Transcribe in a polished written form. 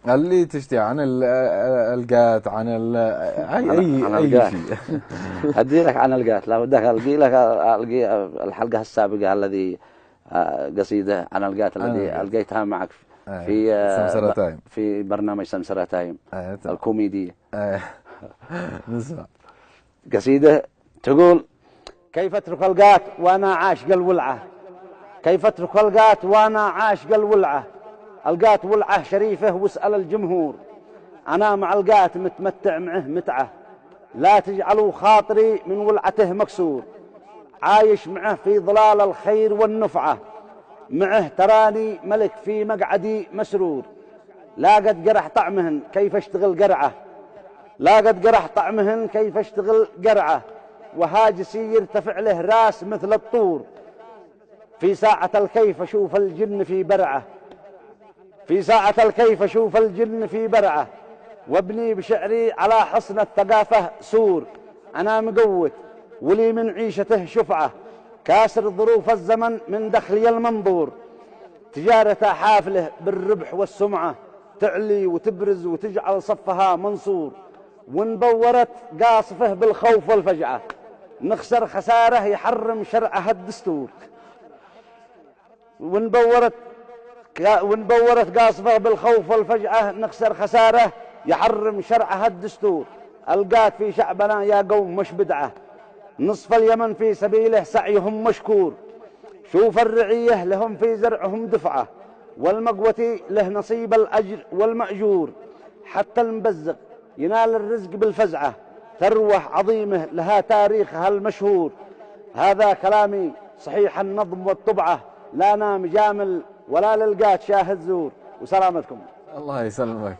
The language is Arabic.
اللي تشتي عن القات، عن عن أي القات. شيء. أدي لك عن القات، لو بدك ألقي لك ألقي الحلقة السابقة الذي قصيدة عن القات عن الذي القات. ألقيتها معك أي في سمسرة تايم. في برنامج سمسرة تايم تمام. الكوميدي. نسمع. قصيدة تقول: كيف اترك القات وانا عاشق الولعة، كيف اترك القات وانا عاشق الولعة، القات ولعة شريفة واسأل الجمهور، انا مع القات متمتع معه متعة، لا تجعلوا خاطري من ولعته مكسور، عايش معه في ظلال الخير والنفعة، معه تراني ملك في مقعدي مسرور، لا قد قرح طعمهن كيف اشتغل قرعة، لا قد قرح طعمهن كيف اشتغل قرعة، وهاجسي يرتفع له راس مثل الطور، في ساعة الكيف اشوف الجن في برعة، في ساعة الكيف اشوف الجن في برعة، وابني بشعري على حصن الثقافة سور، انا مقوت ولي من عيشته شفعة، كاسر ظروف الزمن من دخلي المنظور، تجارته حافله بالربح والسمعة، تعلي وتبرز وتجعل صفها منصور، وانبورت قاصفه بالخوف والفجعة، نخسر خساره يحرم شرعها الدستور، وانبورت قاصفه بالخوف والفجعة، نخسر خساره يحرم شرعها الدستور، القات في شعبنا يا قوم مش بدعة، نصف اليمن في سبيله سعيهم مشكور، شوف الرعية لهم في زرعهم دفعة، والمقوة له نصيب الأجر والمأجور، حتى المبزق ينال الرزق بالفزعة، ثروة عظيمة لها تاريخها المشهور، هذا كلامي صحيح النظم والطبعة، لا أنا مجامل ولا للقات شاهد زور. وسلامتكم. الله يسلمك.